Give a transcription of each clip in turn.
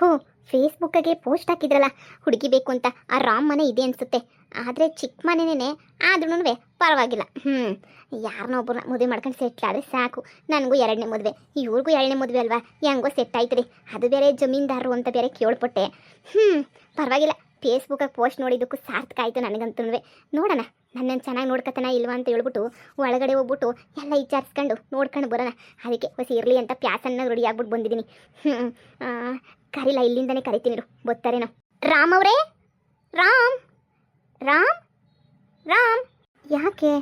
ಹೋ, ಫೇಸ್ಬುಕ್ಕಾಗೆ ಪೋಸ್ಟ್ ಹಾಕಿದ್ರಲ್ಲ ಹುಡುಗಿ ಬೇಕು ಅಂತ. ಆ ರಾಮ್ ಮನೆ ಇದೆ ಅನಿಸುತ್ತೆ, ಆದರೆ ಚಿಕ್ಕ ಮನೆನೇ ಆದ್ರೂ ಪರವಾಗಿಲ್ಲ. ಯಾರನ್ನೋ ಒಬ್ಬರನ್ನ ಮದುವೆ ಮಾಡ್ಕೊಂಡು ಸೆಟ್ಲ್ ಆದರೆ ಸಾಕು. ನನಗೂ ಎರಡನೇ ಮದುವೆ, ಇವ್ರಿಗೂ ಎರಡನೇ ಮದುವೆ ಅಲ್ವಾ, ಹೆಂಗೋ ಸೆಟ್ ಆಯ್ತದೆ. ಅದು ಬೇರೆ ಜಮೀನ್ದಾರರು ಅಂತ ಬೇರೆ ಕೇಳ್ಪಟ್ಟೆ. ಪರವಾಗಿಲ್ಲ, ಫೇಸ್ಬುಕ್ಕಾಗ ಪೋಸ್ಟ್ ನೋಡಿದ್ದಕ್ಕೂ ಸಾರ್ಥಕ ಆಯಿತು ನನಗಂತೂ. ನೋಡೋಣ ನನ್ನನ್ನು ಚೆನ್ನಾಗಿ ನೋಡ್ಕೊತಾನ ಇಲ್ವಾ ಅಂತ ಹೇಳ್ಬಿಟ್ಟು ಒಳಗಡೆ ಹೋಗ್ಬಿಟ್ಟು ಎಲ್ಲ ವಿಚಾರಿಸ್ಕೊಂಡು ನೋಡ್ಕೊಂಡು ಬರೋಣ. ಅದಕ್ಕೆ ಹೊಸ ಇರಲಿ ಅಂತ ಪ್ಯಾಸನ್ನ ರೆಡಿ ಆಗ್ಬಿಟ್ಟು ಬಂದಿದ್ದೀನಿ. ಕರಿಲ್ಲ, ಇಲ್ಲಿಂದನೇ ಕರಿತೀನಿ, ಬರ್ತಾರೇನೋ. ರಾಮ್ ಅವರೇ, ರಾಮ್ ರಾಮ್ ರಾಮ್ ಯಾಕೆ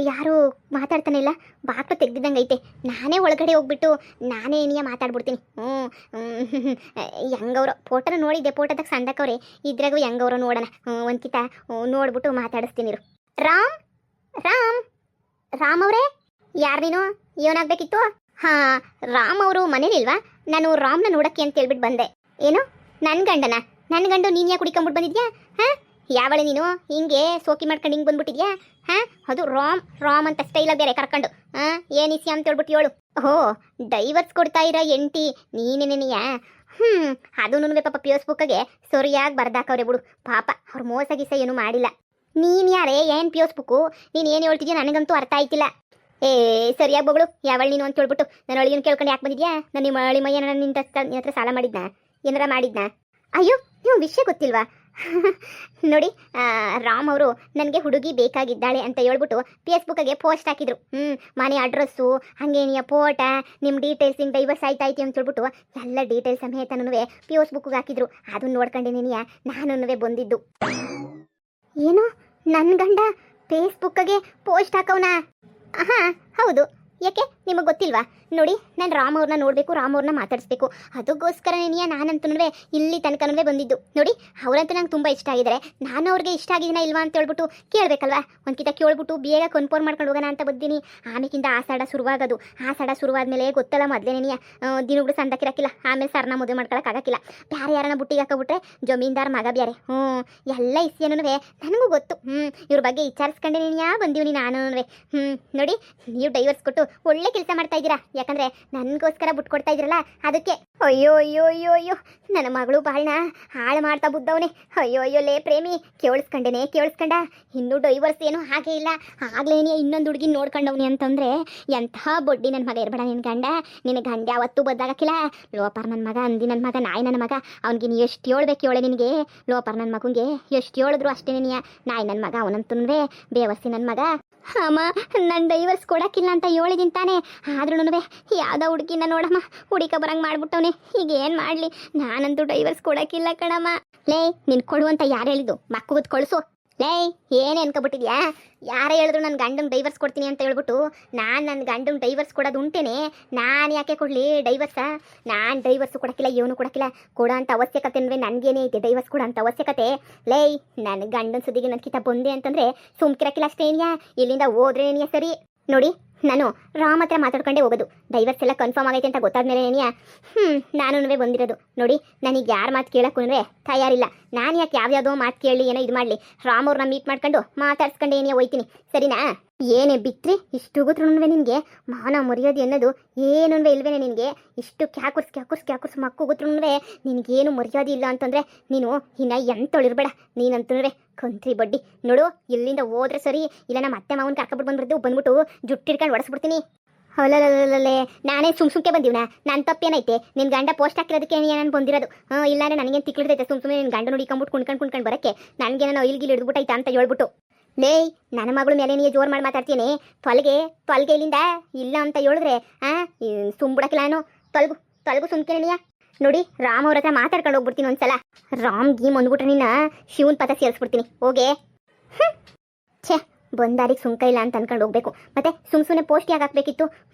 ಯಾರು ಮಾತಾಡ್ತಾನೆ ಇಲ್ಲ? ಬಾಕ್ಲು ತೆಗ್ದಿದ್ದಂಗೆ ಐತೆ. ನಾನೇ ಒಳಗಡೆ ಹೋಗ್ಬಿಟ್ಟು ನಾನೇ ಏನಿಯ ಮಾತಾಡ್ಬಿಡ್ತೀನಿ. ಹೆಂಗವ್ರು ಫೋಟೋನ ನೋಡಿದ್ದೆ, ಫೋಟೋದಾಗ ಸಂದಕ್ಕವ್ರೆ, ಇದ್ರಾಗೂ ಹೆಂಗವ್ರು ನೋಡೋಣ. ಒಂದ್ಕಿತ ನೋಡ್ಬಿಟ್ಟು ಮಾತಾಡಿಸ್ತೀನಿ. ರಾಮ್ ರಾಮ್ ರಾಮ್ ಅವರೇ, ಯಾರು ನೀನು? ಏನಾಗಬೇಕಿತ್ತು? ಹಾಂ, ರಾಮ್ ಅವರು ಮನೇಲಿಲ್ವಾ? ನಾನು ರಾಮ್ನ ನೋಡೋಕ್ಕೆ ಅಂತ ಹೇಳ್ಬಿಟ್ಟು ಬಂದೆ. ಏನು ನನ್ನ ಗಂಡು ನೀನು ಯಾಕೆ ಕುಡಿಕೊಂಬಿಟ್ಟು ಬಂದಿದ್ಯಾ? ಹಾಂ, ಯಾವಳೆ ನೀನು? ಹಿಂಗೆ ಸೋಕಿ ಮಾಡ್ಕೊಂಡು ಹಿಂಗೆ ಬಂದ್ಬಿಟ್ಟಿದ್ಯಾ? ಹಾಂ, ಅದು ರಾಮ್ ಅಂತ ಸ್ಟೈಲಾಗಿ ಬೇರೆ ಕರ್ಕೊಂಡು ಏನಿಸಿ ಅಂತ ಹೇಳ್ಬಿಟ್ಟು ಹೇಳು. ಓಹೋ, ಡೈವರ್ಸ್ ಕೊಡ್ತಾ ಇರೋ ಎಂಟಿ ನೀನೇನೆಯಾ? ಅದೂ ಪಾಪ ಫೇಸ್ಬುಕ್ಕಾಗೆ ಸರಿಯಾಗಿ ಬರ್ದಾಕವ್ರೆ ಬಿಡು. ಪಾಪ ಅವ್ರು ಮೋಸ ಗೀಸ ಏನೂ ಮಾಡಿಲ್ಲ. ನೀನು ಯಾರೇ? ಏನು ಫೇಸ್ಬುಕ್ಕು? ನೀನು ಏನು ಹೇಳ್ತಿದ್ಯಾ ನನಗಂತೂ ಅರ್ಥ ಆಯ್ತಿಲ್ಲ. ಸರಿಯಾಗಿ ಬಗಳು ಯಾವಳು ನೀನು ಅಂತ ಹೇಳ್ಬಿಟ್ಟು ನಾನು ಅಳಿಯನ್ ಕೇಳ್ಕೊಂಡು ಯಾಕೆ ಬಂದಿದ್ಯಾ? ನನ್ನ ನಿಮ್ಮ ಅಳಿ ಮಯ್ಯ ನಿನ್ನ ಹತ್ರ ಸಾಲ ಮಾಡಿದ್ನಾ? ಏನಾರ ಮಾಡಿದ್ನಾ? ಅಯ್ಯೋ, ನೀವು ವಿಷಯ ಗೊತ್ತಿಲ್ವಾ? ನೋಡಿ, ರಾಮ್ ಅವರು ನನಗೆ ಹುಡುಗಿ ಬೇಕಾಗಿದ್ದಾಳೆ ಅಂತ ಹೇಳ್ಬಿಟ್ಟು ಫೇಸ್ಬುಕ್ಕಾಗೆ ಪೋಸ್ಟ್ ಹಾಕಿದ್ರು. ಮನೆ ಅಡ್ರೆಸ್ಸು, ಹಾಗೇನಿಯ ಫೋಟೋ, ನಿಮ್ಮ ಡೀಟೇಲ್ಸ್, ಹಿಂಗೆ ಡೈವರ್ಸ್ ಆಯ್ತಾಯ್ತು ಅಂತ ಹೇಳ್ಬಿಟ್ಟು ಎಲ್ಲ ಡೀಟೇಲ್ಸ್ ಸಮೇತನೂ ಫೇಸ್ಬುಕ್ಗೆ ಹಾಕಿದ್ರು. ಅದನ್ನು ನೋಡ್ಕೊಂಡಿನಿ ನಾನು ಬಂದಿದ್ದು. ಏನು, ನನ್ನ ಗಂಡ ಫೇಸ್ಬುಕ್ಕಾಗೆ ಪೋಸ್ಟ್ ಹಾಕವನ? ಹಾಂ ಹೌದು. ಯಾಕೆ ನಿಮಗೆ ಗೊತ್ತಿಲ್ವಾ? ನೋಡಿ, ನಾನು ರಾಮ್ ಅವ್ರನ್ನ ನೋಡಬೇಕು, ರಾಮ್ ಅವ್ರನ್ನ ಮಾತಾಡಿಸ್ಬೇಕು. ಅದಕ್ಕೋಸ್ಕರನೇ ನಾನಂತೂ ಇಲ್ಲಿ ತನಕನೂ ಬಂದಿದ್ದು. ನೋಡಿ, ಅವರಂತೂ ನಂಗೆ ತುಂಬ ಇಷ್ಟ ಆಗಿದ್ದಾರೆ. ನಾನು ಅವ್ರಿಗೆ ಇಷ್ಟ ಆಗಿದ್ದೀನ ಇಲ್ವಾ ಅಂತ ಹೇಳ್ಬಿಟ್ಟು ಕೇಳಬೇಕಲ್ವಾ? ಒಂದ್ಕಿತ ಕೇಳ್ಬಿಟ್ಟು ಬೇಗ ಕನ್ಫರ್ಮ್ ಮಾಡ್ಕೊಂಡು ಹೋಗೋಣ ಅಂತ ಬಂದೀನಿ. ಆಮೇಕಿಂದ ಆಷಾಢ ಶುರುವಾಗೋದು. ಆಷಾಢ ಶುರುವಾದ್ಮೇಲೆ ಗೊತ್ತಲ್ಲ, ಮೊದಲೇನೇನಿಯ ದಿನಗಳು ಸಂದಕ್ಕಿರಕ್ಕಿಲ್ಲ. ಆಮೇಲೆ ಸರ್ನ ಮದುವೆ ಮಾಡ್ಕೊಳಕ್ಕಾಗಕ್ಕಿಲ್ಲ. ಬೇರೆ ಯಾರನ್ನ ಬುಟ್ಟಿಗೆ ಹಾಕೋಬಿಟ್ರೆ ಜಮೀನ್ದಾರ್ ಮಗ ಬೇರೆ. ಎಲ್ಲ ಇಸ್ಯನೂ ನನಗೂ ಗೊತ್ತು. ಇವ್ರ ಬಗ್ಗೆ ವಿಚಾರಿಸ್ಕೊಂಡೇನಿಯಾ ಬಂದೀವಿ ನಾನು. ನೋಡಿ, ನೀವು ಡೈವರ್ಸ್ ಕೊಟ್ಟು ಒಳ್ಳೆ ಕೆಲಸ ಮಾಡ್ತಾ ಇದ್ದೀರಾ. ಯಾಕಂದ್ರೆ ನನಗೋಸ್ಕರ ಬಿಟ್ಕೊಡ್ತಾ ಇದ್ರಲ್ಲ, ಅದಕ್ಕೆ. ಅಯ್ಯೋ ಅಯ್ಯೋ ಅಯ್ಯೋ ಅಯ್ಯೋ, ನನ್ನ ಮಗಳು ಬಾಳ್ನ ಹಾಳು ಮಾಡ್ತಾ ಬುದ್ದವನೇ. ಅಯ್ಯೋ ಅಯ್ಯೋ ಲೇ ಪ್ರೇಮಿ, ಕೇಳಿಸ್ಕೊಂಡ. ಇನ್ನೂ ಡೈವರ್ಸ್ ಏನು ಹಾಗೆ ಇಲ್ಲ, ಆಗ್ಲೇನೇ ಇನ್ನೊಂದು ಹುಡುಗಿ ನೋಡ್ಕೊಂಡವನಿ ಅಂತಂದ್ರೆ ಎಂಥ ಬೊಡ್ಡಿ ನನ್ನ ಮಗ ಇರಬೇಡ ನಿನ್ನ ಗಂಡ. ನಿನ್ನ ಗಂಡ ಯಾವತ್ತೂ ಬದ್ದಾಗಕ್ಕಿಲ್ಲ. ಲೋಪರ್ ನನ್ನ ಮಗ, ಅಂದಿ ನನ್ನ ಮಗ, ನಾಯಿ ನನ್ನ ಮಗ. ಅವ್ನಿಗೆ ನೀ ಎಷ್ಟು ಹೇಳ್ಬೇಕು ಹೇಳೆ ನಿನಗೆ? ಲೋಪರ್ ನನ್ನ ಮಗಂಗೆ ಎಷ್ಟು ಹೇಳಿದ್ರು ಅಷ್ಟೇ ನೀ ನಾಯಿ ನನ್ನ ಮಗ, ಅವನಂತಂದ್ರೆ ಬೇವಸ್ತಿ ನನ್ನ ಮಗ. ಅಮ್ಮ, ನಾನು ಡೈವರ್ಸ್ ಕೊಡೋಕ್ಕಿಲ್ಲ ಅಂತ ಹೇಳಿದ್ದೀನಿ ತಾನೆ. ಆದ್ರೂ ಯಾವುದೋ ಹುಡುಗಿನ ನೋಡಮ್ಮ ಹುಡುಕ ಬರಂಗೆ ಮಾಡ್ಬಿಟ್ಟವನೆ. ಈಗ ಏನು ಮಾಡಲಿ? ನಾನಂತೂ ಡೈವರ್ಸ್ ಕೊಡೋಕ್ಕಿಲ್ಲ ಕಣಮ್ಮ. ಲೇ, ನಿನ್ ಕೊಡುವಂತ ಯಾರು ಹೇಳಿದ್ದು? ಮಕ್ಕಳು ಕಳಿಸು. ಲೇ, ಏನು ಅನ್ಕೊಬಿಟ್ಟಿದ್ಯಾ? ಯಾರೇ ಹೇಳಿದ್ರು ನನ್ನ ಗಂಡಂಗೆ ಡೈವರ್ಸ್ ಕೊಡ್ತೀನಿ ಅಂತ ಹೇಳ್ಬಿಟ್ಟು ನಾನು ನನ್ನ ಗಂಡಂಗೆ ಡೈವರ್ಸ್ ಕೊಡೋದು ಉಂಟೇನೆ. ನಾನು ಯಾಕೆ ಕೊಡಲಿ ಡೈವರ್ಸ? ನಾನು ಡೈವರ್ಸು ಕೊಡೋಕ್ಕಿಲ್ಲ, ಏನು ಕೊಡೋಕ್ಕಿಲ್ಲ. ಕೊಡೋ ಅಂಥ ಅವಶ್ಯಕತೆ ನನಗೇನೇ ಐತೆ ಡೈವರ್ಸ್ ಕೊಡೋ ಅಂಥ ಅವಶ್ಯಕತೆ? ಲೇ, ನನ್ನ ಗಂಡನ ಸುದ್ದಿಗೆ ನನ್ನ ಕಿತ್ತ ಬಂದೆ ಅಂತಂದರೆ ಸುಮ್ಕಿರಕ್ಕಿಲ್ಲ ಅಷ್ಟೇ ಏನಿಯಾ. ಇಲ್ಲಿಂದ ಹೋದ್ರೆ ಏನಿಯಾ ಸರಿ. ನೋಡಿ, ನಾನು ರಾಮ್ ಹತ್ರ ಮಾತಾಡ್ಕೊಂಡೇ ಹೋಗೋದು. ಡೈವರ್ಸ್ ಎಲ್ಲ ಕನ್ಫರ್ಮ್ ಆಗೈತೆ ಅಂತ ಗೊತ್ತಾದ್ಮೇಲೆ ಏನಿಯಾ ನಾನು ಬಂದಿರೋದು. ನೋಡಿ, ನನಗೆ ಯಾರು ಮಾತು ಕೇಳಕ್ಕೂ ತಯಾರಿಲ್ಲ. ನಾನು ಯಾಕೆ ಯಾವ್ಯಾವುದೋ ಮಾತು ಕೇಳಿ ಏನೋ ಇದು ಮಾಡಲಿ? ರಾಮ್ ಅವ್ರನ್ನ ಮೀಟ್ ಮಾಡ್ಕೊಂಡು ಮಾತಾಡ್ಸ್ಕೊಂಡು ಏನಿಯಾ ಹೋಯ್ತೀನಿ, ಸರಿನಾ? ಏನೇ ಬಿತ್ತರಿ ಇಷ್ಟು ಹೋಗುತ್ತೂ ನಿನಗೆ ಮಾನ ಮರ್ಯಾದೆ ಅನ್ನೋದು ಏನೂ ಇಲ್ವೇನೆ ನಿನಗೆ? ಇಷ್ಟು ಕ್ಯಾಕುರ್ಸ್ ಮಕ್ಕು ಹೋಗುತ್ತೂ ನಿನಗೇನು ಮರ್ಯಾದೆ ಇಲ್ಲ ಅಂತಂದರೆ ನೀನು ಇನ್ನು ಎಂತೊಳಿರ್ಬೇಡ ನೀನಂತೂ. ಕಂತ್ರಿ ಬಡ್ಡಿ ನೋಡು, ಇಲ್ಲಿಂದ ಹೋದ್ರೆ ಸರಿ, ಇಲ್ಲ ನಮ್ಮ ಅತ್ತೆ ಮಾವನ ಕರ್ಕೊಬಿಟ್ಟು ಬಂದ್ಬಿಟ್ಟು ಜುಟ್ಟಿಡ್ಕೊಂಡು ಹೊಡೆಸ್ಬಿಡ್ತೀನಿ. ಹೊಲಲೇ, ನಾನೇ ಸುಮ್ಕೆ ಬಂದೀವನ? ನನ್ನ ತಪ್ಪೇನೈತೆ? ನಿನ್ನ ಗಂಡ ಪೋಸ್ಟ್ ಹಾಕಿರೋದಕ್ಕೆ ನಾನು ಬಂದಿರೋದು. ಇಲ್ಲಾಂದ್ರೆ ನನಗೇನು ತಿಕ್ಕಿಡ್ದೈತೆ ಸುಮ್ಮನೆ ನಿನ್ನ ಗಂಡ ನೋಡಿಕೊಂಬಿಟ್ಟು ಕುಣ್ಕೊಂಡು ಬರೋಕ್ಕೆ ನನಗೆ ನಾನು ಇಲ್ಗಿಲ್ ಹಿಡಿದ್ಬಿಟ್ಟೈತಾ ಅಂತ ಹೇಳ್ಬಿಟ್ಟು. ಲೇ, ನನ್ನ ಮಗಳ ಮೇಲೆ ನೀ ಜೋರು ಮಾಡಿ ಮಾತಾಡ್ತೀನಿ. ತೊಲಗೆ ಇಲ್ಲಿಂದ ಇಲ್ಲ ಅಂತ ಹೇಳಿದ್ರೆ ಸುಮ್ಬಿಡಕ್ಕಿಲ್ಲ ನಾನು. ತೊಲಗು ಸುಮ್ಕೇನಿಯಾ. ನೋಡಿ, ರಾಮ್ ಅವ್ರ ಹತ್ರ ಮಾತಾಡ್ಕೊಂಡು ಹೋಗ್ಬಿಡ್ತೀನಿ ಒಂದ್ಸಲ. ರಾಮ್ ಗೀಮ್ ಅಂದ್ಬಿಟ್ರೆ ನಿನ್ನ ಶಿವನ್ ಪದ ಸೇರಿಸ್ಬಿಡ್ತೀನಿ. ಹೋಗೆ. ಛೇ, ಬಂದಾರಿಗೆ ಸುಮ್ಕ ಇಲ್ಲ ಅಂತ ಅನ್ಕೊಂಡು ಹೋಗ್ಬೇಕು. ಮತ್ತೆ ಸುಮ್ಮನೆ ಪೋಸ್ಟ್ ಯಾಕೆ ಹಾಕ್ಬೇಕಿತ್ತು?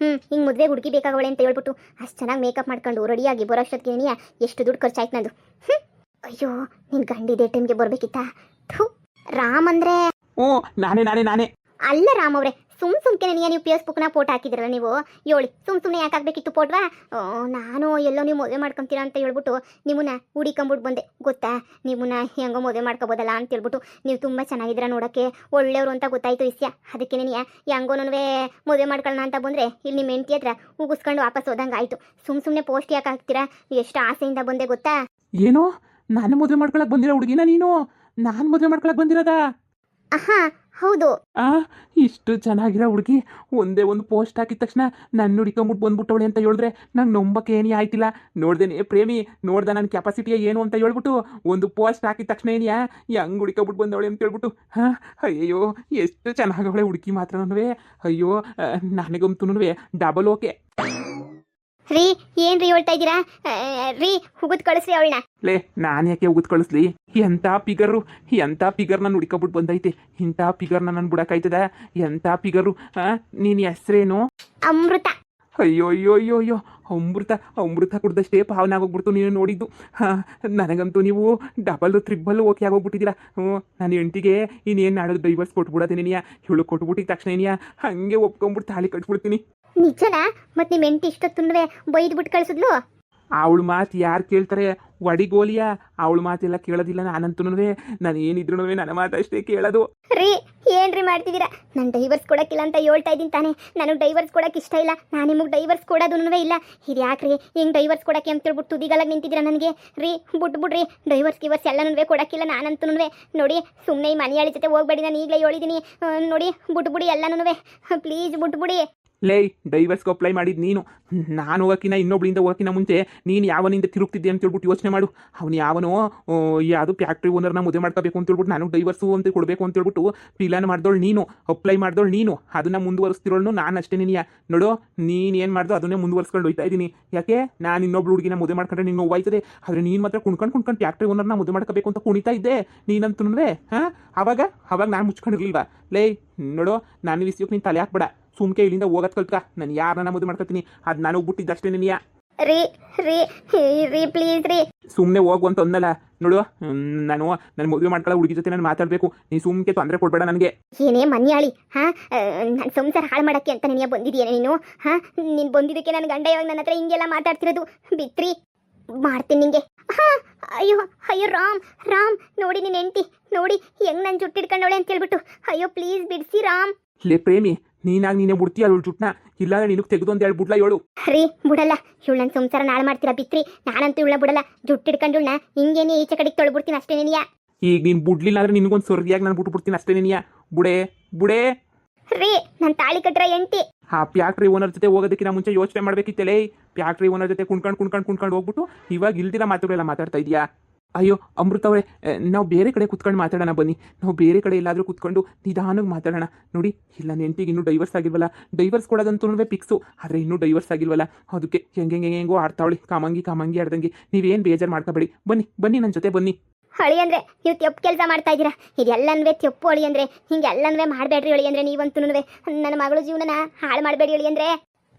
ಹಿಂಗೆ ಮದುವೆ ಹುಡುಗಿ ಬೇಕಾಗವಳೆ ಅಂತ ಹೇಳ್ಬಿಟ್ಟು ಅಷ್ಟು ಚೆನ್ನಾಗಿ ಮೇಕಪ್ ಮಾಡ್ಕೊಂಡು ರೆಡಿಯಾಗಿ ಬರೋ ಅಷ್ಟೊತ್ತಿಗೆ ಎಷ್ಟು ದುಡ್ಡು ಖರ್ಚಾಯ್ತು ನಂದು. ಅಯ್ಯೋ, ನಿನ್ನ ಗಂಡಿದೆ ಟೈಮ್ಗೆ ಬರ್ಬೇಕಿತ್ತಾ? ರಾಮ್ ಅಂದ್ರೆ ನಾನೇ ಅಲ್ಲ ರಾಮ್ ಅವ್ರೆ, ಸುಮ್ಕೆ ನೀವು ಫೇಸ್ಬುಕ್ನ ಫೋಟೋ ಹಾಕಿದ್ರಲ್ಲ ನೀವು ಹೇಳಿ ಸುಮ್ಮನೆ ಯಾಕೆ ಹಾಕ್ಬೇಕಿತ್ತು ಫೋಟೋವಾ? ನಾನು ಎಲ್ಲೋ ನೀವು ಮದುವೆ ಮಾಡ್ಕೊತೀರಾ ಅಂತ ಹೇಳ್ಬಿಟ್ಟು ನಿಮ್ಮನ್ನ ಹುಡಿಕೊಂಬಿಟ್ಟು ಬಂದೆ ಗೊತ್ತಾ. ನಿಮ್ಮನ್ನ ಹೆಂಗೋ ಮದುವೆ ಮಾಡ್ಕೋಬೋದಲ್ಲ ಅಂತ ಹೇಳ್ಬಿಟ್ಟು ನೀವು ತುಂಬ ಚೆನ್ನಾಗಿದ್ದೀರ ನೋಡೋಕ್ಕೆ, ಒಳ್ಳೆಯವರು ಅಂತ ಗೊತ್ತಾಯ್ತು ವಿಷಯ. ಅದಕ್ಕೆ ನೀನು ಹೆಂಗೋನೂ ಮದುವೆ ಮಾಡ್ಕೊಳ್ಳೋಣ ಅಂತ ಬಂದರೆ ಇಲ್ಲಿ ನಿಮ್ಮ ಹೆಂಡತಿ ಹತ್ರ ಉಗಿಸ್ಕೊಂಡು ವಾಪಸ್ ಹೋದಂಗೆ ಆಯಿತು. ಸುಮ್ಮನೆ ಪೋಸ್ಟ್ ಯಾಕೆ ಹಾಕ್ತೀರಾ? ಎಷ್ಟು ಆಸೆಯಿಂದ ಬಂದೆ ಗೊತ್ತಾ. ಏನೋ ನಾನು ಮದುವೆ ಮಾಡ್ಕೊಳಕ್ಕೆ ಬಂದಿರೋ ಹುಡುಗಿನ ನೀನು? ನಾನು ಮದುವೆ ಮಾಡ್ಕೊಳಕ್ಕೆ ಬಂದಿರೋದಾ? ಹಾಂ ಹೌದು. ಇಷ್ಟು ಚೆನ್ನಾಗಿರೋ ಹುಡುಗಿ ಒಂದೇ ಒಂದು ಪೋಸ್ಟ್ ಹಾಕಿದ ತಕ್ಷಣ ನನ್ನ ಹುಡುಕೊಂಬಿಟ್ಟು ಬಂದ್ಬಿಟ್ಟವಳೆ ಅಂತ ಹೇಳಿದ್ರೆ ನಂಗೆ ನಂಬಕ್ಕೆ ಏನೇ ಆಯ್ತಿಲ್ಲ. ನೋಡ್ದೇನೆ ಪ್ರೇಮಿ, ನೋಡ್ದೆ ನನ್ನ ಕೆಪಾಸಿಟಿಯ ಏನು ಅಂತ ಹೇಳ್ಬಿಟ್ಟು ಒಂದು ಪೋಸ್ಟ್ ಹಾಕಿದ ತಕ್ಷಣ ಏನಿಯಾ ಹೆಂಗೆ ಹುಡುಕೊಂಬಿಟ್ಟು ಬಂದವಳೆ ಅಂತ ಹೇಳ್ಬಿಟ್ಟು. ಅಯ್ಯೋ ಎಷ್ಟು ಚೆನ್ನಾಗವಳೆ ಹುಡುಗಿ ಮಾತ್ರನೂ. ಅಯ್ಯೋ ನನಗಂತೂ ಡಬಲ್ ಓಕೆ. ರೀ ಏನ್ರಿ ಹೇಳ್ತಾ ಇದ್ದೀರಾ? ರೀ ಹುಗುದ್ ಕಳಿಸ್ರಿ ಅವಳನ್ನ. ಲೇ ನಾನು ಯಾಕೆ ಉಗಿದ್ ಕಳಿಸ್ಲಿ? ಎಂಥ ಫಿಗರ್ ನಾನು ಹುಡ್ಕೊಬಿಟ್ಟು ಬಂದೈತೆ. ಇಂಥ ಫಿಗರ್ನ ನಾನು ಬಿಡೋಕ್ಕಾಯ್ತದ? ಎಂಥ ಫಿಗರು. ನೀನು ಹೆಸ್ರೇನು? ಅಮೃತ. ಅಯ್ಯೋ ಅಯ್ಯೋ ಅಯ್ಯೋ ಅಯ್ಯೋ, ಅಮೃತ ಕುಡ್ದಷ್ಟೇ ಪಾವನ ಆಗೋಗ್ಬಿಡ್ತು ನೀನು ನೋಡಿದ್ದು. ನನಗಂತೂ ನೀವು ಡಬಲ್ ತ್ರಿಬಲ್ ಓಕೆ ಆಗೋಗ್ಬಿಟ್ಟಿದ್ದೀರಾ. ನನ್ನ ಹೆಂಡತಿಗೆ ಇನ್ನೇನು ನಾಡೋದು ಡೈವರ್ಸ್ ಕೊಟ್ಬಿಡೋದೇನಿಯಾ? ಇವಳು ಕೊಟ್ಬಿಟ್ಟಿದ ತಕ್ಷಣ ಏನಿಯಾ ಹಾಗೆ ಒಪ್ಕೊಂಬಿಟ್ಟು ತಾಳಿ ಕಟ್ಬಿಡ್ತೀನಿ. ನಿಜನಾ? ಮತ್ತೆ ನಿಮ್ಮ ಹೆಂಡತಿ ಇಷ್ಟೊತ್ತುಂಡ್ರೆ ಬೈದ್ಬಿಟ್ಟು ಕಳಿಸಿದ್ಲು? ಅವಳು ಮಾತು ಯಾರು ಕೇಳ್ತಾರೆ? ಒಡಿಗೋಲಿಯಾ? ಅವಳು ಮಾತೆಲ್ಲ ಕೇಳೋದಿಲ್ಲ. ನಾನಂತೂ ನಾನು ಏನಿದ್ರು ನನ್ನ ಮಾತು ಅಷ್ಟೇ ಕೇಳೋದು. ರೀ ಏನ್ರಿ ಮಾಡ್ತಿದ್ದೀರಾ? ನಾನು ಡೈವರ್ಸ್ ಕೊಡೋಕ್ಕಿಲ್ಲ ಅಂತ ಹೇಳ್ತಾ ಇದ್ದೀನಿ ತಾನೇ. ನನಗೆ ಡೈವರ್ಸ್ ಕೊಡೋಕೆ ಇಷ್ಟ ಇಲ್ಲ. ನಾನು ನಿಮಗೆ ಡೈವರ್ಸ್ ಕೊಡೋದೂ ಇಲ್ಲ. ಇದು ಯಾಕ್ರಿ ಹಿಂಗೆ ಡೈವರ್ಸ್ ಕೊಡೋಕ್ಕೆ ಅಂತ ಹೇಳ್ಬಿಟ್ಟು ತುದಿಗಾಲಾಗಿ ನಿಂತಿದ್ದೀರಾ ನನಗೆ? ರೀ ಬಿಟ್ಬಿಡ್ರಿ, ಡೈವರ್ಸ್ ಎಲ್ಲನೂ ಕೊಡೋಕ್ಕಿಲ್ಲ ನಾನಂತೂ. ನೋಡಿ ಸುಮ್ಮನೆ ಈ ಮನೆಯಾಳಿ ಜೊತೆ ಹೋಗ್ಬೇಡಿ, ನಾನು ಈಗಲೇ ಹೇಳಿದ್ದೀನಿ. ನೋಡಿ ಬಿಟ್ಬಿಡಿ ಎಲ್ಲನೂ, ಪ್ಲೀಸ್ ಬಿಟ್ಬಿಡಿ. ಲೇ ಡೈವರ್ಸ್ಗೆ ಅಪ್ಲೈ ಮಾಡಿದ್ದು ನೀನು. ನಾನು ಹೋಗೋಕ್ಕಿನ್ನ ಇನ್ನೊಬ್ಳಿಂದ ಹೋಗೋಕ್ಕಿನ್ನ ಮುಂಚೆ ನೀನು ಯಾವನಿಂದ ತಿರುಗ್ತಿದ್ದೆ ಅಂತ ಹೇಳ್ಬಿಟ್ಟು ಯೋಚನೆ ಮಾಡು. ಅವನು ಯಾವನೋ ಯಾವುದು ಫ್ಯಾಕ್ಟ್ರಿ ಓನರ್ನ ಮದುವೆ ಮಾಡ್ಕೋಬೇಕು ಅಂತ ಹೇಳ್ಬಿಟ್ಟು ನಾನು ಡೈವರ್ಸು ಅಂತ ಕೊಡಬೇಕು ಅಂತ ಹೇಳ್ಬಿಟ್ಟು ಪ್ಲಾನ್ ಮಾಡ್ದೋಳು ನೀನು, ಅಪ್ಲೈ ಮಾಡ್ದೋಳು ನೀನು. ಅದನ್ನು ಮುಂದುವರಿಸ್ತಿರೋಳು ನಾನು ಅಷ್ಟೇ. ನೀನು ನೋಡು, ನೀನು ಏನು ಮಾಡ್ದೋ ಅದನ್ನೇ ಮುಂದುವರ್ಸ್ಕೊಂಡು ಹೋಗ್ತಾ ಇದ್ದೀನಿ. ಯಾಕೆ ನಾನು ಇನ್ನೊಬ್ಳು ಹುಡುಗಿನ ಮದುವೆ ಮಾಡ್ಕೊಂಡ್ರೆ ನೀನು ನೋವಾಯ್ತದೆ. ಆದರೆ ನೀನು ಮಾತ್ರ ಕುಣ್ಕೊಂಡು ಫ್ಯಾಕ್ಟ್ರಿ ಓನರ್ನ ಮದುವೆ ಮಾಡ್ಕೋಬೇಕು ಅಂತ ಕುಣಿತಾ ಇದ್ದೆ ನೀನಂತೂ. ಅವಾಗ ನಾನು ಮುಚ್ಕೊಂಡಿರ್ಲಿಲ್ವಾ? ಲೇ ನೋಡು, ನಾನು ವಿಷಯಕ್ಕೆ ನೀನು ತಲೆ ಹಾಕ್ಬೇಡ. ಸುಮ್ಕೆ ಇಲ್ಲಿಂದ ಹೋಗೋದು ಕಲ್ತ್ಕ. ನಾನು ಯಾರನ್ನ ಮದುವೆ ಮಾಡ್ಕೊತೀನಿ ಅದು ನಾನು ಹೋಗ್ಬಿಟ್ಟಿದ್ದಷ್ಟೇ. ನೀನಿಯಾ ರೀ ರೀ ರೀ ಪ್ಲೀಸ್ ರೀ ಸುಮ್ಮನೆ ಹೋಗು ಅಂತ ಅಂದಲ್ಲ. ನೋಡು, ನಾನು ನನ್ನ ಮದುವೆ ಮಾಡ್ಕೊಳ್ಳೋ ಹುಡುಗಿ ಜೊತೆ ನಾನು ಮಾತಾಡಬೇಕು. ನೀನು ಸುಮ್ಕೆ ತೊಂದರೆ ಕೊಡಬೇಡ ನನಗೆ. ಏನೇ ಮನ್ಯಾಳಿ, ನನ್ನ ಸಂಸಾರ ಹಾಳು ಮಾಡೋಕ್ಕೆ ಅಂತ ನೀನು ಬಂದಿದ್ದೀಯೇ ನೀನು? ನೀನು ಬಂದಿದ್ದಕ್ಕೆ ನನ್ನ ಗಂಡ ಇವಾಗ ನನ್ನ ಹತ್ರ ಹಿಂಗೆಲ್ಲ ಮಾತಾಡ್ತಿರೋದು ಬಿತ್ರಿ ಮಾಡ್ತೀನಿ ನಿಂಗೆ. ಅಯ್ಯೋ ಅಯ್ಯೋ ರಾಮ್ ನೋಡಿ ನಿನ್ನ ಹೆಂಡತಿ ನೋಡಿ ಹೆಂಗ್ ನನ್ನ ಜುಟ್ಟಿಡ್ಕೊಂಡವಳೆ ಅಂತ ಹೇಳ್ಬಿಟ್ಟು. ಅಯ್ಯೋ ಪ್ಲೀಸ್ ಬಿಡಿಸಿ ರಾಮ್. ಲೇ ಪ್ರೇಮಿ, ನೀನೇ ಬಿಡ್ತೀಯ ಅವಳು ಜುಟ್ನ? ಇಲ್ಲಾಂದ್ರೆ ನಿನಗೆ ತೆಗೆದು ಅಂತ ಹೇಳ್ಬಿಡ್ಲಾ ಹೇಳು? ರೀ ಬಿಡಲ್ಲ, ಇವಳು ನನ್ನ ಸಂಸಾರ ನಾಳೆ ಮಾಡ್ತೀರಾ ಬಿತ್ರಿ. ನಾನಂತೂ ಇವಳ ಬಿಡಲ್ಲ. ಜುಟ್ಟಿಡ್ಕೊಂಡುಳ್ನ ಹಿಂಗೇನೆ ಈಚೆ ಕಡೆಗೆ ತೊಳ್ಬಿಡ್ತೀನಿ ಅಷ್ಟೇ. ನೀನಿಯಾ ಈಗ ನೀನು ಬಿಡ್ಲಿಲ್ಲ ಅಂದ್ರೆ ನಿನಗೊಂದು ಸೊರ್ಗಿಯಾಗಿ ನಾನು ಬಿಟ್ಬಿಡ್ತೀನಿ ಅಷ್ಟೇ. ನೀನಿಯಾ ಬುಡೇ ರೀ ನನ್ನ ತಾಳಿ ಕಟ್ರ ಹೆಂಡತಿ. ಫ್ಯಾಕ್ಟ್ರಿ ಓನರ್ ಜೊತೆ ಹೋಗೋದಕ್ಕಿಂತ ಮುಂಚೆ ಯೋಚನೆ ಮಾಡ್ಬೇಕಿತ್ತಲೇ. ಫ್ಯಾಕ್ಟ್ರಿ ಓನರ್ ಜೊತೆ ಕುಣ್ಕೊಂಡು ಹೋಗ್ಬಿಟ್ಟು ಇವಾಗ ಇಲ್ದಿರ ಮಾತುಗಳೆಲ್ಲ ಮಾತಾಡ್ತಾ ಇದೆಯಾ? ಅಯ್ಯೋ ಅಮೃತ ಅವರೇ, ನಾವು ಬೇರೆ ಕಡೆ ಕುತ್ಕೊಂಡು ಮಾತಾಡೋಣ ಬನ್ನಿ. ನಾವು ಬೇರೆ ಕಡೆ ಎಲ್ಲಾದರೂ ಕುತ್ಕೊಂಡು ನಿಧಾನವಾಗಿ ಮಾತಾಡೋಣ. ನೋಡಿ, ಇಲ್ಲ ನೆಂಟಿಗೆ ಇನ್ನೂ ಡೈವರ್ಸ್ ಆಗಿಲ್ವಲ್ಲ. ಡೈವರ್ಸ್ ಕೊಡೋದಂತೂ ಫಿಕ್ಸು, ಆದರೆ ಇನ್ನೂ ಡೈವರ್ಸ್ ಆಗಿಲ್ವಲ್ಲ. ಅದಕ್ಕೆ ಹೆಂಗೆಂಗೋ ಆಡ್ತಾವಳಿ ಕಾಮಂಗಿ ಆಡ್ದಂಗೆ. ನೀವೇನು ಬೇಜಾರು ಮಾಡ್ಕೋಬೇಡಿ. ಬನ್ನಿ ನನ್ನ ಜೊತೆ ಬನ್ನಿ. ಹೊಳಿ ಅಂದರೆ ನೀವು ತೆಪ್ಪು ಕೆಲಸ ಮಾಡ್ತಾ ಇದ್ದೀರಾ. ಇದೆಲ್ಲನೂ ತೆಪ್ಪು ಹೊಳಿ ಅಂದರೆ ಹಿಂಗೆಲ್ಲನೂ ಮಾಡಬೇಡ್ರಿ. ಹೊಳಿ ಅಂದರೆ ನೀವಂತೂ ನನ್ನ ಮಗಳು ಜೀವನನ ಹಾಳು ಮಾಡಬೇಡಿ. ಹೊಳಿ ಅಂದರೆ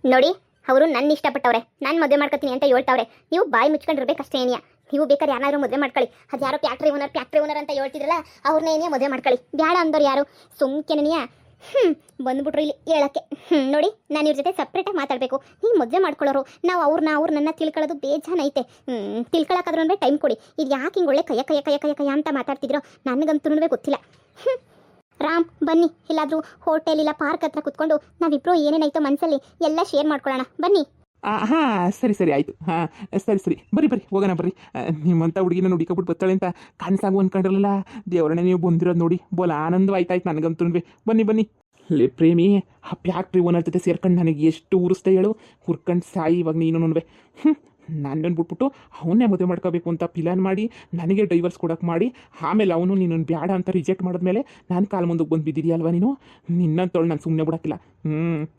ನೋಡಿ, ಅವರು ನನ್ನ ಇಷ್ಟಪಟ್ಟವ್ರೆ, ನಾನು ಮದುವೆ ಮಾಡ್ಕೊತೀನಿ ಅಂತ ಹೇಳ್ತಾವ್ರೆ. ನೀವು ಬಾಯಿ ಮುಚ್ಕೊಂಡಿರ್ಬೇಕಷ್ಟೇ. ಏನಿಯಾ ನೀವು ಬೇಕಾದ್ರೆ ಯಾರಾದ್ರೂ ಮದುವೆ ಮಾಡ್ಕೊಳ್ಳಿ. ಅದು ಯಾರೋ ಫ್ಯಾಕ್ಟ್ರಿ ಓನರ್ ಅಂತ ಹೇಳ್ತಿದ್ರಲ್ಲ, ಅವ್ರನ್ನ ಏನೇ ಮದುವೆ ಮಾಡ್ಕೊಳ್ಳಿ. ಬೇಡ ಅಂದವ್ರು ಯಾರು? ಸುಮ್ಕೆನೆಯಾ ಬಂದ್ಬಿಟ್ರು ಇಲ್ಲಿ ಹೇಳಕ್ಕೆ. ನೋಡಿ, ನಾನು ಇವ್ರ ಜೊತೆ ಸಪ್ರೇಟಾಗಿ ಮಾತಾಡಬೇಕು. ನೀವು ಮದುವೆ ಮಾಡ್ಕೊಳ್ಳೋರು, ನಾವು ಅವ್ರು ನನ್ನ ತಿಳ್ಕೊಳ್ಳೋದು ಬೇಜಾನೈತೆ. ತಿಳ್ಕೊಳಕ್ಕಾದ್ರೂ ಟೈಮ್ ಕೊಡಿ. ಇದು ಯಾಕೆ ಹಿಂಗೆ ಒಳ್ಳೆ ಕಯ್ಯ ಅಂತ ಮಾತಾಡ್ತಿದ್ರೋ ನನಗಂತೂ ಗೊತ್ತಿಲ್ಲ. ರಾಮ್ ಬನ್ನಿ, ಇಲ್ಲಾದರೂ ಹೋಟೆಲ್ ಇಲ್ಲ ಪಾರ್ಕ್ ಹತ್ರ ಕುತ್ಕೊಂಡು ನಾವಿಬ್ರು ಏನೇನಾಯ್ತೋ ಮನಸ್ಸಲ್ಲಿ ಎಲ್ಲ ಶೇರ್ ಮಾಡ್ಕೊಳ್ಳೋಣ ಬನ್ನಿ. ಸರಿ ಆಯಿತು. ಸರಿ ಬರ್ರಿ ಹೋಗೋಣ ಬರ್ರಿ. ನಿಮ್ಮಂಥ ಹುಡುಗಿನ ಹುಡುಕಬಿಟ್ಟು ಬರ್ತಾಳೆ ಅಂತ ಕನಸಾಗು ಅಂದ್ಕೊಂಡಿರಲಿಲ್ಲ. ದೇವರನ್ನೇ ನೀವು ಬಂದಿರೋದು ನೋಡಿ ಬೋಲ ಆನಂದವಾಯ್ತಾಯ್ತು ನನಗಂತೂ. ಬನ್ನಿ. ಲೇ ಪ್ರೇಮಿ, ಆ ಫ್ಯಾಕ್ಟ್ರಿ ಓನರ್ ಜೊತೆ ಸೇರ್ಕೊಂಡು ನನಗೆ ಎಷ್ಟು ಉರಿಸ್ತಾ ಹೇಳು. ಹುರ್ಕೊಂಡು ಸಾಯಿ ಇವಾಗ ನೀನು. ನನ್ನನ್ನು ಬಿಟ್ಬಿಟ್ಟು ಅವನ್ನೇ ಮದುವೆ ಮಾಡ್ಕೋಬೇಕು ಅಂತ ಪ್ಲಾನ್ ಮಾಡಿ ನನಗೆ ಡೈವರ್ಸ್ ಕೊಡೋಕೆ ಮಾಡಿ, ಆಮೇಲೆ ಅವನು ನೀನನ್ನು ಬೇಡ ಅಂತ ರಿಜೆಕ್ಟ್ ಮಾಡಿದ್ಮೇಲೆ ನಾನು ಕಾಲು ಮುಂದಕ್ಕೆ ಬಂದು ಬಿದ್ದಿದೆಯಲ್ವ ನೀನು? ನಿನ್ನಂತೇಳಿ ನಾನು ಸುಮ್ಮನೆ ಬಿಡೋಕ್ಕಿಲ್ಲ.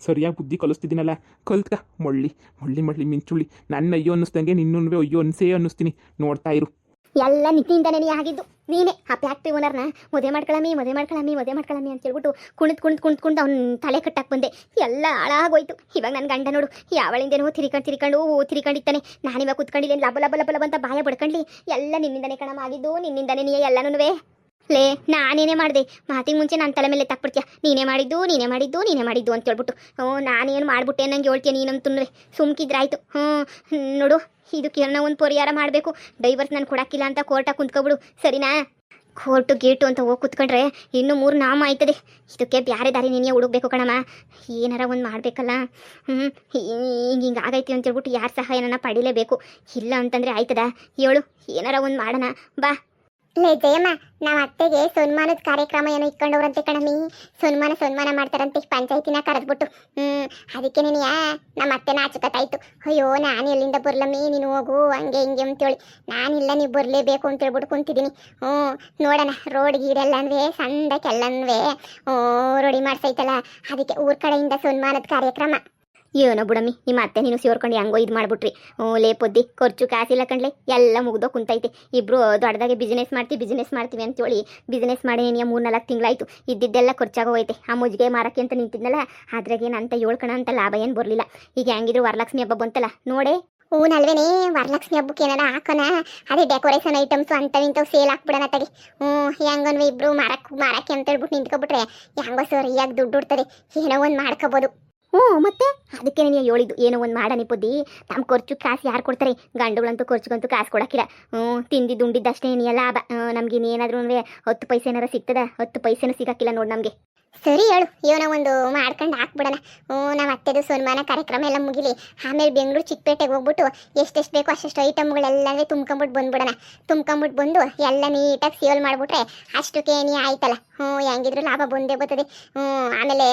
ಸರಿಯಾಗಿ ಬುದ್ಧಿ ಕಲಿಸ್ತಿದ್ದೀನಲ್ಲ, ಕಲ್ತ್ಕ. ಮೊಳ್ಳಿ ಮಿಂಚುಳ್ಳಿ. ನನ್ನ ಅಯ್ಯೋ ಅನ್ನಿಸ್ದಂಗೆ ನಿನ್ನೂ ಅಯ್ಯೋ ಅನ್ಸೇ ಅನ್ನಿಸ್ತೀನಿ. ನೋಡ್ತಾ ಇರು. ಎಲ್ಲ ನಿನ್ನಿಂದನೇ ಆಗಿದ್ದು. ನೀನೇ ಆ ಫ್ಯಾಕ್ಟ್ರಿ ಓನರ್ನ ಮದುವೆ ಮಾಡ್ಕೊಳ್ಳಮ್ಮಿ ಅಂತ ಹೇಳ್ಬಿಟ್ಟು ಕುಣಿದು ಅವ್ನ ತಲೆ ಕಟ್ಟಕ್ಕೆ ಬಂದೆ. ಎಲ್ಲ ಹಾಳಾಗೋಯ್ತು. ಇವಾಗ ನನ್ನ ಗಂಡ ನೋಡು ಯಾವಳಿಂದೇನೋ ತಿರ್ಕೊಂಡಿರ್ತಾನೆ. ನಾನಿವಾಗ ಕುತ್ಕೊಂಡಿಲ್ಲ ಲಬ ಅಂತ ಬಾಯ ಬಡ್ಕೊಂಡ್ಲಿ. ಎಲ್ಲ ನಿನ್ನಿಂದನೇ ಕಣಮ್ಮ ಆಗಿದ್ದು. ನಿನ್ನಿಂದನೇ ನೀ ಎಲ್ಲನೂ ಲೇ ನಾನೇನೇ ಮಾಡಿದೆ ಮಾತಿಗೆ ಮುಂಚೆ ನನ್ನ ತಲೆ ಮೇಲೆ ತಕ್ಬಿಡ್ತೀಯ ನೀನೇ ಮಾಡಿದ್ದು ನೀನೇ ಮಾಡಿದ್ದು ನೀನೇ ಮಾಡಿದ್ದು ಅಂತ ಹೇಳ್ಬಿಟ್ಟು ನಾನೇನು ಮಾಡ್ಬಿಟ್ಟೆ ನಂಗೆ ಹೇಳ್ತೀಯ ನೀನಂತುನ್ವೆ ಸುಮ್ಕಿದ್ರಾಯ್ತು ನೋಡು ಇದಕ್ಕೆ ಏನೋ ಒಂದು ಪರಿಹಾರ ಮಾಡಬೇಕು ಡೈವರ್ಸ್ ನಾನು ಕೊಡಕ್ಕಿಲ್ಲ ಅಂತ ಕೋರ್ಟಾಗಿ ಕುಂತ್ಕೊಬಿಡು ಸರಿನಾ ಕೋರ್ಟು ಗೇಟು ಅಂತ ಹೋಗಿ ಕುತ್ಕೊಂಡ್ರೆ ಇನ್ನೂ 3 ನಾಮ ಆಯ್ತದೆ ಇದಕ್ಕೆ ಬ್ಯಾರೆ ದಾರಿ ನೀನೇ ಹುಡುಕ್ಬೇಕು ಕಣಮ್ಮ ಏನಾರ ಒಂದು ಮಾಡಬೇಕಲ್ಲ ಹಿಂಗೆ ಆಗೈತಿ ಅಂತ ಹೇಳ್ಬಿಟ್ಟು ಯಾರ ಸಹಾಯನ ಪಡಿಲೇಬೇಕು ಇಲ್ಲ ಅಂತಂದರೆ ಆಯ್ತದ ಹೇಳು ಏನಾರ ಒಂದು ಮಾಡೋಣ ಬಾ ಲೇ ಜಯಮ್ಮ ನಮ್ಮ ಅತ್ತೆಗೆ ಸನ್ಮಾನದ ಕಾರ್ಯಕ್ರಮ ಏನೋ ಇಟ್ಕೊಂಡವ್ರಂತೆ ಕಣಮಿ ಸನ್ಮಾನ ಮಾಡ್ತಾರಂತೆ ಪಂಚಾಯತಿನ ಕರೆದ್ಬಿಟ್ಟು ಅದಕ್ಕೆ ನೀನು ನಮ್ಮ ಅತ್ತೆ ನಾಚಕತ್ತಾಯ್ತು ಅಯ್ಯೋ ನಾನು ಎಲ್ಲಿಂದ ಬರ್ಲಮ್ಮಿ ನೀನು ಹೋಗು ಹಂಗೆ ಹಿಂಗೆ ಅಂತೇಳಿ ನಾನಿಲ್ಲ ನೀವು ಬರಲೇಬೇಕು ಅಂತ ಹೇಳ್ಬಿಟ್ಟು ಕುಂತಿದ್ದೀನಿ ನೋಡೋಣ ರೋಡ್ ಗೀಡೆಲ್ಲನ್ವೇ ಸಂದಕ್ಕೆಲ್ಲನ್ವೇ ರೆಡಿ ಮಾಡ್ಸೈತಲ್ಲ ಅದಕ್ಕೆ ಊರ ಕಡೆಯಿಂದ ಸನ್ಮಾನದ ಕಾರ್ಯಕ್ರಮ ಏನೋ ಬಿಡಮ್ಮಿ ನಿಮ್ಮ ಅತ್ತೆ ನೀನು ಸೇರ್ಕೊಂಡು ಹೆಂಗೋ ಇದು ಮಾಡ್ಬಿಟ್ರಿ ಲೇ ಪೊದ್ದಿ ಖರ್ಚು ಕಾಸಿಲ್ಲ ಕಣ್ಲೆ ಎಲ್ಲ ಮುಗ್ದೋ ಕುಂತೈತೆ ಇಬ್ರು ದೊಡ್ಡದಾಗೆ ಬಿಸ್ನೆಸ್ ಮಾಡ್ತೀವಿ ಅಂತೇಳಿ ಬಿಸ್ನೆಸ್ ಮಾಡಿ ನೀನು 3-4 ತಿಂಗಳಾಯ್ತು ಇದ್ದಿದ್ದೆಲ್ಲ ಖರ್ಚಾಗೋಯ್ತೆ ಆ ಮುಜ್ಜಿಗೆ ಮಾರಕ್ಕೆ ಅಂತ ನಿಂತಿದ್ನಲ್ಲ ಅದ್ರಾಗೇನಂತ 7 ಕಣ ಅಂತ ಲಾಭ ಏನು ಬರಲಿಲ್ಲ ಈಗ ಹೆಂಗಿದ್ರು ವರಲಕ್ಷ್ಮಿ ಹಬ್ಬ ಬಂತಲ್ಲ ನೋಡೇ ನಲ್ವೇನೆ ವರಲಕ್ಷ್ಮಿ ಹಬ್ಬಕ್ಕೆ ಏನಾರ ಹಾಕೋಣ ಅದೇ ಡೆಕೋರೇಷನ್ ಐಟಮ್ಸು ಅಂತವಿಂತವು ಸೇಲ್ ಹಾಕ್ಬಿಡೋಣ ತಡಿ ಹೆಂಗನ್ವಿ ಇಬ್ರು ಮಾರಕ್ಕೆ ಅಂತ ಹೇಳ್ಬಿಟ್ಟು ನಿಂತ್ಕೊಬಿಟ್ರೆ ಹೆಂಗೋ ಸರಿಯಾಗಿ ದುಡ್ಡು ಇಡ್ತದೆ ಏನೋ ಒಂದು ಮಾಡ್ಕೋಬೋದು ಮತ್ತೆ ಅದಕ್ಕೆ ನೀನು ಹೇಳಿದ್ದು ಏನೋ ಒಂದು ಮಾಡನಿ ಪುದ್ದಿ ತಮ್ಮ ಖರ್ಚು ಕಾಸು ಯಾರು ಕೊಡ್ತಾರೆ ಗಂಡುಗಳಂತೂ ಖರ್ಚಿಗಂತೂ ಕಾಸು ಕೊಡಕ್ಕಿಲ್ಲ ತಿಂದಿದ್ದು ಉಂಡಿದ್ದಷ್ಟೇ ನೀ ಲಾಭ ನಮ್ಗೆ ಇನ್ನೇನಾದ್ರೂ 10 ಪೈಸೆ ಏನಾರ ಸಿಗ್ತದ 10 ಪೈಸೆನೂ ಸಿಗಕ್ಕಿಲ್ಲ ನೋಡಿ ನಮಗೆ ಸರಿ ಹೇಳು ಏನೋ ಒಂದು ಮಾಡ್ಕೊಂಡು ಹಾಕ್ಬಿಡೋಣ ನಮ್ಮ ಅತ್ತೆದು ಸನ್ಮಾನ ಕಾರ್ಯಕ್ರಮ ಎಲ್ಲ ಮುಗಿಲಿ ಆಮೇಲೆ ಬೆಂಗಳೂರು ಚಿಕ್ಕಪೇಟೆಗೆ ಹೋಗ್ಬಿಟ್ಟು ಎಷ್ಟೆಷ್ಟು ಬೇಕೋ ಅಷ್ಟು ಐಟಮ್ಗಳೆಲ್ಲವೇ ತುಂಬ್ಕೊಂಬಿಟ್ಟು ಬಂದು ಎಲ್ಲ ನೀಟಾಗಿ ಸೇಲ್ ಮಾಡಿಬಿಟ್ರೆ ಅಷ್ಟಕ್ಕೆ ನೀ ಆಯ್ತಲ್ಲ ಹೆಂಗಿದ್ರು ಲಾಭ ಬಂದೇ ಬರ್ತದೆ ಆಮೇಲೆ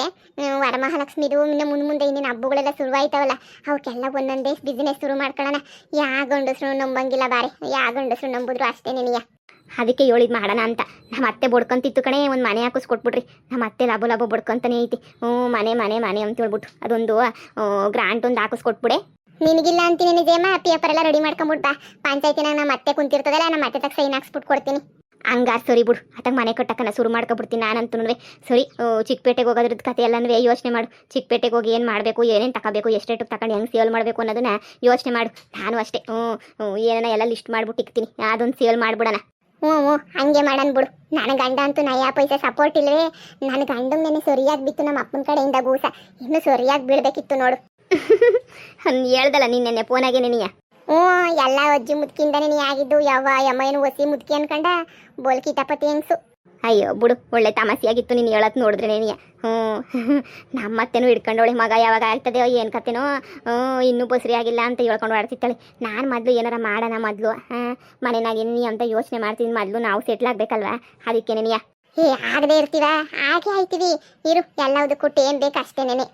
ವರಮಹಾಲಕ್ಷ್ಮಿದು ಇನ್ನು ಮುಂದೆ ಇನ್ನೇನು ಹಬ್ಬಗಳೆಲ್ಲ ಶುರುವಾಯ್ತವಲ್ಲ ಅವಕ್ಕೆಲ್ಲ ಒಂದೊಂದೇ ಬಿಸ್ನೆಸ್ ಶುರು ಮಾಡ್ಕೊಳ್ಳೋಣ ಯಾವ ಗಂಡಸ್ರು ನಂಬಂಗಿಲ್ಲ ಬಾರಿ ಯಾವ ಗಂಡಸ್ರು ನಂಬಿದ್ರು ಅಷ್ಟೇ ನಿನಗೆ ಅದಕ್ಕೆ ಹೇಳಿದ್ ಮಾಡೋಣ ಅಂತ ನಮ್ಮ ಅತ್ತೆ ಬಡ್ಕೊಂತಿತ್ತು ಕಣೆ ಒಂದು ಮನೆ ಹಾಕಿಸ್ಕೊಟ್ಬಿಟ್ರಿ ನಮ್ಮ ಅತ್ತೆ ಲಾಭ ಬಡ್ಕೊಂತಾನೆ ಐತಿ ಮನೆ ಅಂತ ಹೇಳ್ಬಿಟ್ಟು ಅದೊಂದು ಗ್ರಾಂಟ್ ಒಂದು ಹಾಕಿಸ್ಕೊಟ್ಬಿಡೆ ನಿನಗಿಲ್ಲ ಅಂತೀನಿ ನಿಜೇಮ ಪೇಪರ್ ಎಲ್ಲ ರೆಡಿ ಮಾಡ್ಕೊಂಬಿಟ್ಟು ಬಾ ಪಂಚಾಯತಿನಾಗ ನಮ್ಮ ಅತ್ತೆ ಕುಂತಿರ್ತದಲ್ಲ ನಮ್ಮ ಅತ್ತೆ ತಕ್ಕ ಸೈನ್ ಹಾಕ್ಸ್ಬಿಟ್ಟು ಕೊಡ್ತೀನಿ ಹಂಗಾರೆ ಸರಿ ಬಿಡು ಅತ್ತಾಗ ಮನೆ ಕಟ್ಟಕ್ಕನ ಶುರು ಮಾಡ್ಕೊಬಿಡ್ತೀನಿ ನಾನಂತೂ ಸರಿ ಚಿಕ್ಕಪೇಟೆಗೆ ಹೋಗೋದ್ರದ್ದು ಕತೆ ಎಲ್ಲನೂ ಯೋಚನೆ ಮಾಡು ಚಿಕ್ಕಪೇಟೆಗೆ ಹೋಗಿ ಏನು ಮಾಡಬೇಕು ಏನೇನು ತಗೋಬೇಕು ಎಷ್ಟೇಟು ತಗೊಂಡು ಹೆಂಗೆ ಸೇಲ್ ಮಾಡಬೇಕು ಅನ್ನೋದನ್ನ ಯೋಚನೆ ಮಾಡು ನಾನು ಅಷ್ಟೇ ಏನಾನ ಎಲ್ಲ ಲಿಸ್ಟ್ ಮಾಡ್ಬಿಟ್ಟು ಇಕ್ತೀನಿ ಅದೊಂದು ಸೇಲ್ ಮಾಡ್ಬಿಡೋಣ ಹಂಗೆ ಮಾಡನ್ ಬಿಡು ನನ್ನ ಗಂಡ ಅಂತೂ ನಯಾ ಪೈಸೆ ಸಪೋರ್ಟ್ ಇಲ್ಲವೇ ನನ್ನ ಗಂಡಂಗೆ ಸರಿಯಾಗಿ ಬಿತ್ತು ನಮ್ಮ ಅಪ್ಪನ ಕಡೆಯಿಂದ ಗೂಸ ಇನ್ನು ಸರಿಯಾಗಿ ಬೀಳ್ಬೇಕಿತ್ತು ನೋಡು ಹೇಳ್ದಲ್ಲ ನಿನ್ನೆ ಫೋನಾಗೆ ನೆನೆಯ ಎಲ್ಲ ಅಜ್ಜಿ ಮುದ್ಕಿಂದನೇ ನೀ ಆಗಿದ್ದು ಯಾವ ಯಮ್ಮಯ್ಯನು ಒಸಿ ಮುದ್ಕಿ ಅನ್ಕಂಡ ಬೋಲ್ಕಿ ತಪತಿ ಹೆಂಗ್ಸು ಅಯ್ಯೋ ಬಿಡು ಒಳ್ಳೆ ತಮಾಸೆಯಾಗಿತ್ತು ನೀನು ಹೇಳತ್ ನೋಡಿದ್ರೆ ನೆನೆಯ ನಮ್ಮತ್ತೆನೂ ಹಿಡ್ಕೊಂಡವಳೆ ಮಗ ಯಾವಾಗ ಆಗ್ತದೆ ಏನು ಕತೆನೋ ಇನ್ನೂ ಬಸ್ರಿ ಆಗಿಲ್ಲ ಅಂತ ಹೇಳ್ಕೊಂಡು ಆಡ್ತಿತ್ತಾಳೆ ನಾನು ಮೊದಲು ಏನಾರ ಮಾಡೋಣ ಮೊದಲು ಮನೆನಾಗಿನಿ ಅಂತ ಯೋಚನೆ ಮಾಡ್ತೀನಿ ಮೊದಲು ನಾವು ಸೆಟ್ಲ್ ಆಗಬೇಕಲ್ವಾ ಅದಕ್ಕೆ ನೆನೆಯ ಆಗದೆ ಇರ್ತೀವ ಹಾಗೆ ಆಯ್ತೀವಿ ಇರು ಎಲ್ಲದಕ್ಕೂ ಟೇಮ್ ಬೇಕು ಅಷ್ಟೇನೇನೆ